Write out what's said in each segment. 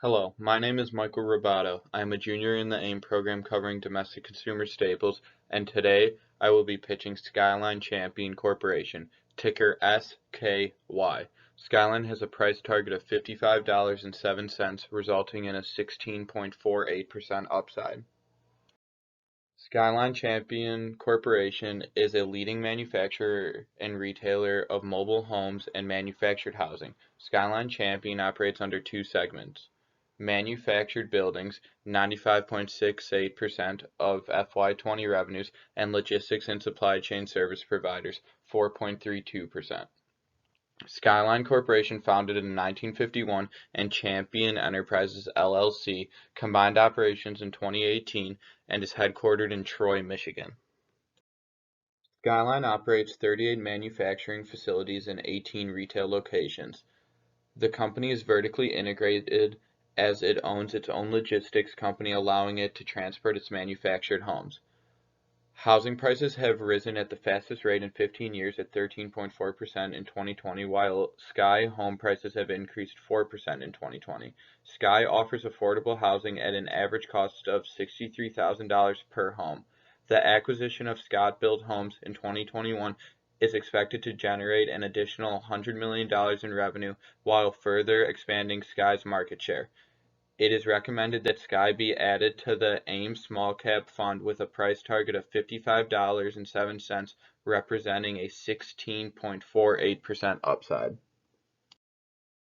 Hello, my name is Michael Ribaudo. I am a junior in the AIM program covering domestic consumer staples, and today I will be pitching Skyline Champion Corporation, ticker SKY. Skyline has a price target of $55.07, resulting in a 16.48% upside. Skyline Champion Corporation is a leading manufacturer and retailer of mobile homes and manufactured housing. Skyline Champion operates under two segments: manufactured buildings, 95.68% of FY20 revenues, and logistics and supply chain service providers, 4.32%. Skyline Corporation, founded in 1951, and Champion Enterprises LLC combined operations in 2018 and is headquartered in Troy, Michigan. Skyline operates 38 manufacturing facilities and 18 retail locations. The company is vertically integrated as it owns its own logistics company, allowing it to transport its manufactured homes. Housing prices have risen at the fastest rate in 15 years at 13.4% in 2020, while Sky home prices have increased 4% in 2020. Sky offers affordable housing at an average cost of $63,000 per home. The acquisition of Scott-built homes in 2021 is expected to generate an additional $100 million in revenue while further expanding Sky's market share. It is recommended that Sky be added to the AIM Small Cap Fund with a price target of $55.07, representing a 16.48% upside.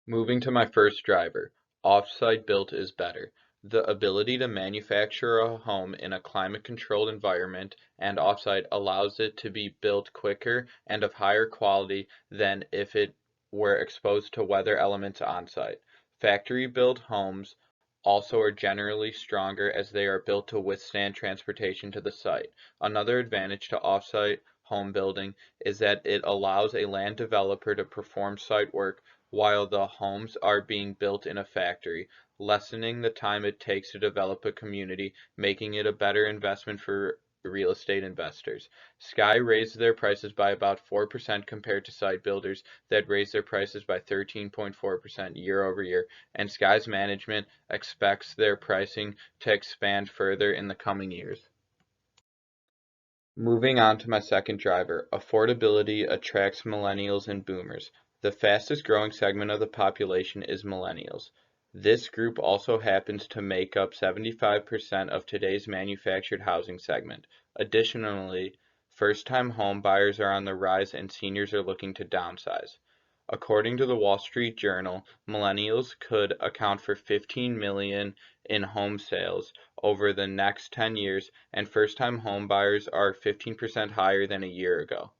Moving to my first driver, offsite built is better. The ability to manufacture a home in a climate-controlled environment and offsite allows it to be built quicker and of higher quality than if it were exposed to weather elements on-site. Factory-built homes also are generally stronger as they are built to withstand transportation to the site. Another advantage to off-site home building is that it allows a land developer to perform site work while the homes are being built in a factory, lessening the time it takes to develop a community, making it a better investment for real estate investors. Sky raised their prices by about 4% compared to site builders that raised their prices by 13.4% year over year, and Sky's management expects their pricing to expand further in the coming years. Moving on to my second driver, affordability attracts millennials and boomers. The fastest growing segment of the population is millennials. This group also happens to make up 75% of today's manufactured housing segment. Additionally, first-time home buyers are on the rise and seniors are looking to downsize. According to the Wall Street Journal, millennials could account for 15 million in home sales over the next 10 years, and first-time home buyers are 15% higher than a year ago.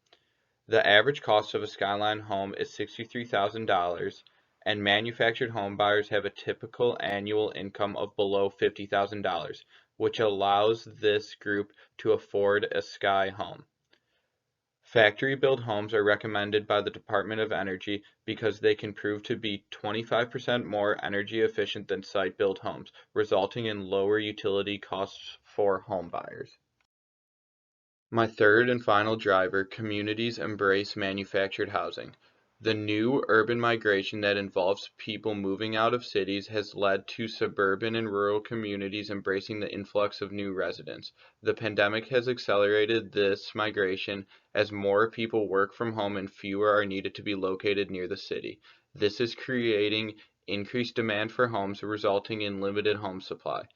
The average cost of a Skyline home is $63,000, and manufactured home buyers have a typical annual income of below $50,000, which allows this group to afford a Sky home. Factory-built homes are recommended by the Department of Energy because they can prove to be 25% more energy efficient than site-built homes, resulting in lower utility costs for home buyers. My third and final driver, communities embrace manufactured housing. The new urban migration that involves people moving out of cities has led to suburban and rural communities embracing the influx of new residents. The pandemic has accelerated this migration as more people work from home and fewer are needed to be located near the city. This is creating increased demand for homes, resulting in limited home supply.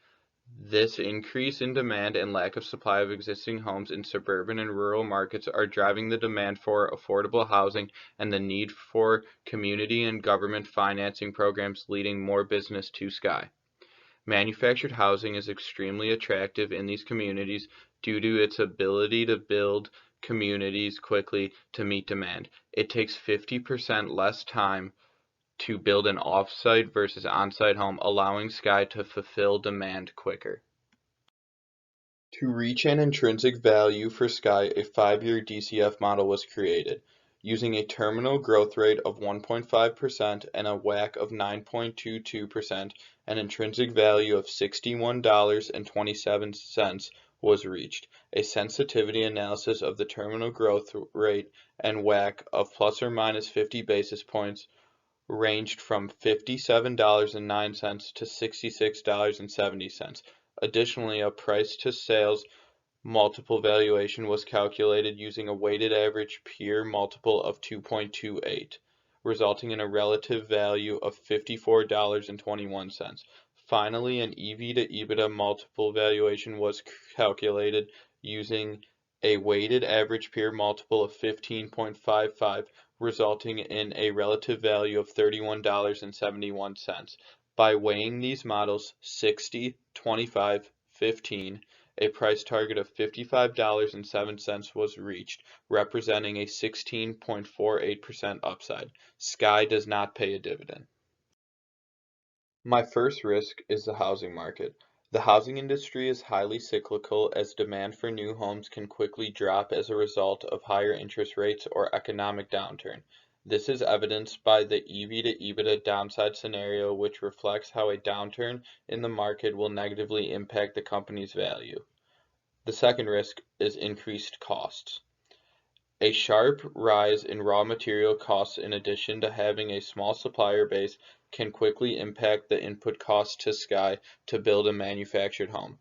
This increase in demand and lack of supply of existing homes in suburban and rural markets are driving the demand for affordable housing and the need for community and government financing programs, leading more business to Sky. Manufactured housing is extremely attractive in these communities due to its ability to build communities quickly to meet demand. It takes 50% less time to build an off-site versus on-site home, allowing Sky to fulfill demand quicker. To reach an intrinsic value for Sky, a 5-year DCF model was created. Using a terminal growth rate of 1.5% and a WACC of 9.22%, an intrinsic value of $61.27 was reached. A sensitivity analysis of the terminal growth rate and WACC of plus or minus 50 basis points ranged from $57.09 to $66.70. Additionally, a price to sales multiple valuation was calculated using a weighted average peer multiple of 2.28, resulting in a relative value of $54.21. Finally, an EV to EBITDA multiple valuation was calculated using a weighted average peer multiple of 15.55, resulting in a relative value of $31.71. By weighing these models 60, 25, 15, a price target of $55.07 was reached, representing a 16.48% upside. Sky does not pay a dividend. My first risk is the housing market. The housing industry is highly cyclical as demand for new homes can quickly drop as a result of higher interest rates or economic downturn. This is evidenced by the EV to EBITDA downside scenario, which reflects how a downturn in the market will negatively impact the company's value. The second risk is increased costs. A sharp rise in raw material costs in addition to having a small supplier base can quickly impact the input costs to Sky to build a manufactured home.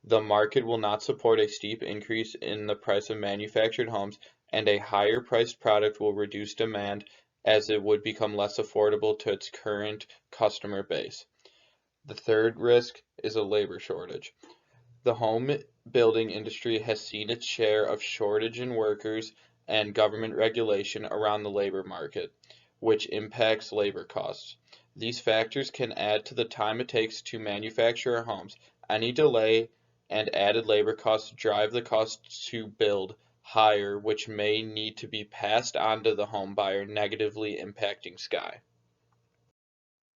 The market will not support a steep increase in the price of manufactured homes, and a higher priced product will reduce demand as it would become less affordable to its current customer base. The third risk is a labor shortage. The home building industry has seen its share of shortage in workers and government regulation around the labor market, which impacts labor costs. These factors can add to the time it takes to manufacture homes. Any delay and added labor costs drive the cost to build higher, which may need to be passed on to the home buyer, negatively impacting Sky.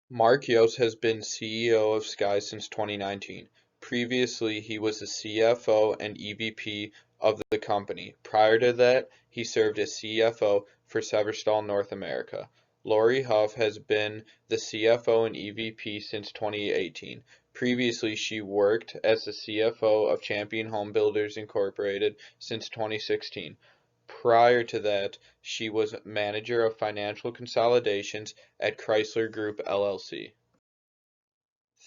Mark Yost has been CEO of Sky since 2019. Previously, he was the CFO and EVP of the company. Prior to that, he served as CFO for Severstal North America. Lori Huff has been the CFO and EVP since 2018. Previously, she worked as the CFO of Champion Home Builders Incorporated since 2016. Prior to that, she was manager of financial consolidations at Chrysler Group LLC.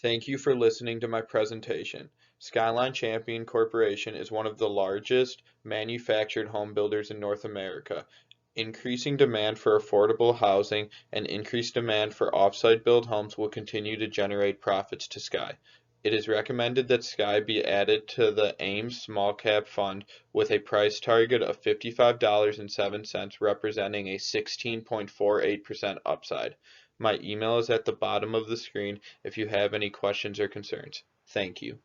Thank you for listening to my presentation. Skyline Champion Corporation is one of the largest manufactured home builders in North America. Increasing demand for affordable housing and increased demand for off-site build homes will continue to generate profits to Sky. It is recommended that Sky be added to the AIM Small Cap Fund with a price target of $55.07, representing a 16.48% upside. My email is at the bottom of the screen if you have any questions or concerns. Thank you.